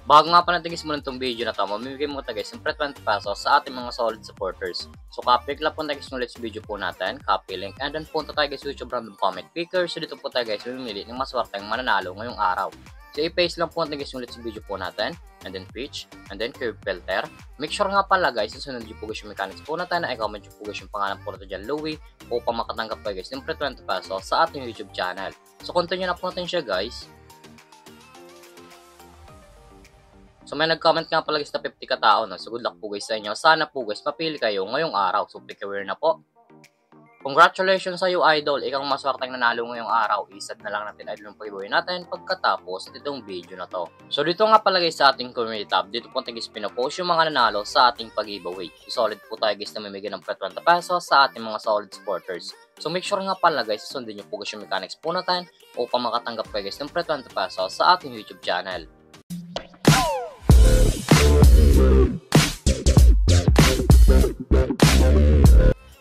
Bago nga pa natin guys muna itong video na to, mamimigay mo tayo guys ng 20 pesos sa ating mga solid supporters. So copy lang po tayo guys ng let's video po natin, copy link, and then punta tayo guys sa YouTube random comment picker. So dito po tayo guys mamimili ng maswerteng mananalo ngayong araw. So i-paste lang po natin guys yung let's video po natin, and then pitch, and then curve filter. Make sure nga pala guys, susunod nyo po guys yung mechanics po natin, na i-comment nyo po guys yung pangalan po natin dyan, Louie, upang makatanggap tayo guys ng 20 pesos sa ating YouTube channel. So continue na po natin siya guys. So may nag-comment nga pala guys na 50 katao na. So good luck po guys sa inyo. Sana po guys mapili kayo ngayong araw. So pick a winner na po. Congratulations sa iyo idol. Ikaw ang maswerteng nanalo ngayong araw. Isad na lang natin idol yung pag-giveaway natin pagkatapos itong video na to. So dito nga pala guys sa ating community tab. Dito po guys pinapost yung mga nanalo sa ating pag-giveaway. So solid po tayo guys na mamimigay ng 20 pesos sa ating mga solid supporters. So make sure nga pala guys sundin nyo po guys yung mechanics po natin upang makatanggap kayo guys ng 20 pesos sa ating YouTube channel.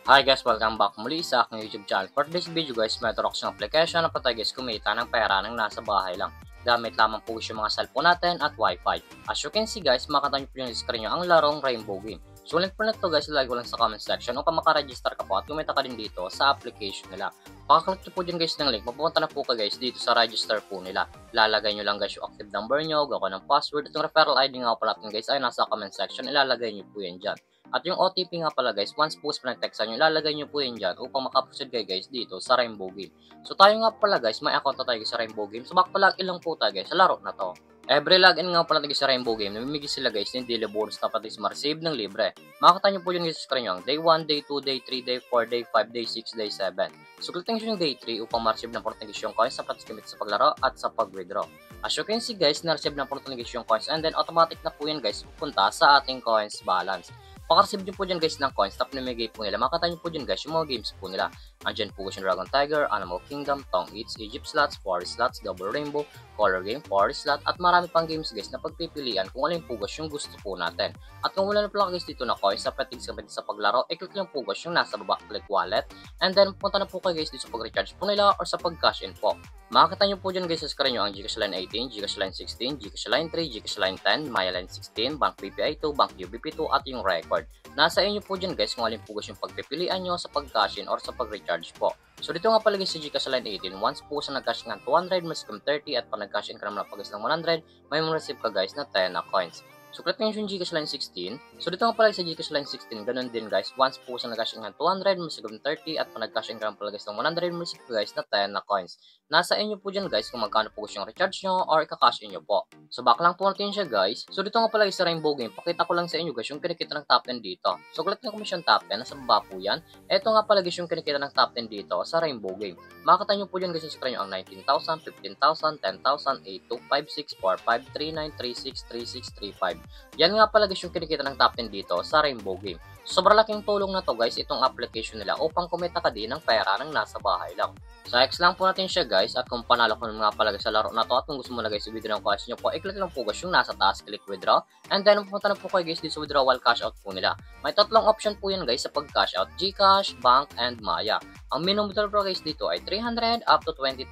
Hi guys, welcome back muli sa aking YouTube channel. For this video guys, may Torox ng application na patay guys kumita ng pera ng nasa bahay lang. Gamit lamang po yung mga cellphone natin at wifi. As you can see guys, makita nyo po yung screen nyo ang larong Rainbow Game. So link po na ito guys, ilagay ko lang sa comment section upang makaregister ka po at kumita ka din dito sa application nila. Pakaklik nyo po dyan guys ng link, mapupunta na po ka guys dito sa register po nila. Lalagay nyo lang guys yung active number nyo, gawa ng password, at yung referral ID nga pala natin guys ay nasa comment section, ilalagay nyo po yan dyan. At yung OTP nga pala guys, once post pa nag-textan nyo, ilalagay nyo po yan dyan upang makaproceed kayo guys dito sa Rainbow Game. So tayo nga pala guys, may account na tayo sa Rainbow Game. So back pala ilang po tayo guys sa laro na to. Every login nga pala tayo sa Rainbow Game, namimigay sila guys ng daily bonus na pati ma-receive ng libre. Makita nyo po yung sa screen nyo, day 1, day 2, day 3, day 4, day 5, day 6, day 7. So click nyo yung day 3 upang ma-receive ng portaligisyong coins sa pati sa paglaro at sa pag-withdraw. As you can see guys, na-receive ng portaligisyong coins and then automatic na po yan guys pupunta sa ating coins balance. Paka-receive nyo po dyan guys ng coins, tap namigay po nila. Makita nyo po dyan guys yung mga games po nila. Andyan po guys yung Dragon Tiger, Animal Kingdom, Tong Eats, Egypt Slots, Forest Slots, Double Rainbow, Color Game, Forest Slot, at marami pang games guys na pagpipilian kung alin po guys yung gusto po natin. At kung wala na pala guys dito na coins sa petig sa paglaro, i-click lang po guys yung nasa baba, click wallet, and then punta na po kayo guys dito sa pag-recharge po nila or sa pag-cash in po. Makikita nyo po dyan guys sa screen nyo ang Gcash Line 18, Gcash Line 16, Gcash Line 3, Gcash Line 10, Maya Line 16, Bank BPI 2, Bank UBP 2, at yung record. Nasa inyo po dyan guys kung alin po guys yung pagpipilian nyo sa pag-cash in or sa pag-recharge po. So dito nga pala guys sa Gcash Line 18, once po sa nag-cash ng 200, mas 30, at pag nag-cash in ka naman pag ng 100, may receive ka guys na 10 na coins. So click nyo yung Gcash Line 16. So dito nga pala sa Gcash Line 16, ganun din guys. Once po sa nag-cash in ng 200, mas 30, at pag nag-cash in ka naman pala guys ng 100, may receive ka guys na 10 na coins. Nasa inyo po dyan guys kung magkano po gusto yung recharge nyo or ika-cash in nyo po. So back lang po natin siya guys. So dito nga pala guys sa Rainbow Game, pakita ko lang sa inyo guys yung kinikita ng top 10 dito. So click nyo commission top 10, nasa baba po yan. Ito nga pala guys yung kinikita ng top 10 dito sa Rainbow Game. Makita nyo po dyan guys sa screen nyo ang 19,000, 15,000, 10,000, 8, 2, 5, 6, 4, 5, 3, 9, 3, 6, 3, 6, 3, 5. Yan nga pala guys yung kinikita ng top 10 dito sa Rainbow Game. Sobrang laking tulong na to guys itong application nila upang kumita ka din ng pera ng nasa bahay lang. So X lang po natin siya guys, at kung panalo ko nga pala guys sa laro na to at kung gusto mo na guys i-withdraw ng cash nyo po, i-click lang po guys yung nasa taas, click withdraw, and then pupunta na po kayo guys dito sa withdrawal cash out po nila. May tatlong option po yan guys sa pag-cash out, Gcash, Bank, and Maya. Ang minimum withdrawal po guys dito ay 300 up to 20,000.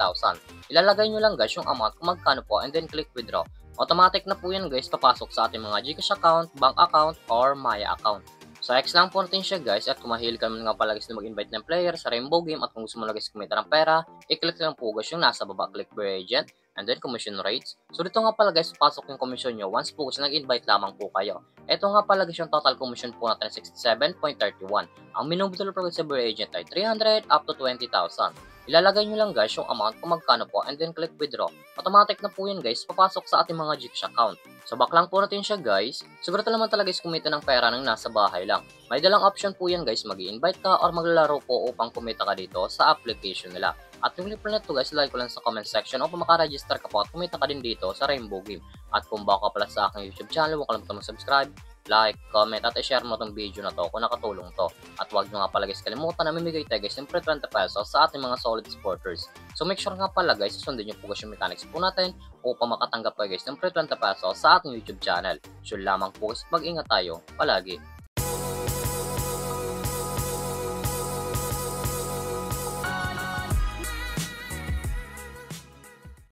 Ilalagay nyo lang guys yung amount kung magkano po and then click withdraw. Automatic na po yan guys papasok sa ating mga Gcash account, bank account, or Maya account. So X lang po natin siya guys, at kung mahilig ka naman nga pala guys na mag-invite ng player sa Rainbow Game at kung gusto mo na guys kumita ng pera, i-click lang po guys yung nasa baba, click per agent, and then commission rates. So dito nga pala guys, pasok yung commission nyo once po guys nag-invite lamang po kayo. Ito nga pala guys yung total commission po natin 67.31. Ang minimum withdrawal po guys sa per agent ay 300 up to 20,000. Ilalagay nyo lang guys yung amount kung magkano po and then click withdraw. Automatic na po yan guys, papasok sa ating mga Gcash account. So back lang po natin siya guys. Siguro naman talaga guys kumita ng pera ng nasa bahay lang. May dalang option po yan guys, mag-i-invite ka or maglalaro po upang kumita ka dito sa application nila. At yung link po na ito guys, like ko lang sa comment section upang makaregister ka po at kumita ka din dito sa Rainbow Game. At kung baka pala sa aking YouTube channel, huwag kalimutan mag-subscribe, like, comment, at i-share mo itong video na to kung nakatulong to. At huwag nyo nga pala guys kalimutan na mamigay tayo guys ng 20 pesos sa ating mga solid supporters. So make sure nga pala guys, susundin nyo po guys yung mechanics po natin upang makatanggap kayo guys ng 20 pesos sa ating YouTube channel. So lamang po guys, mag-ingat tayo palagi.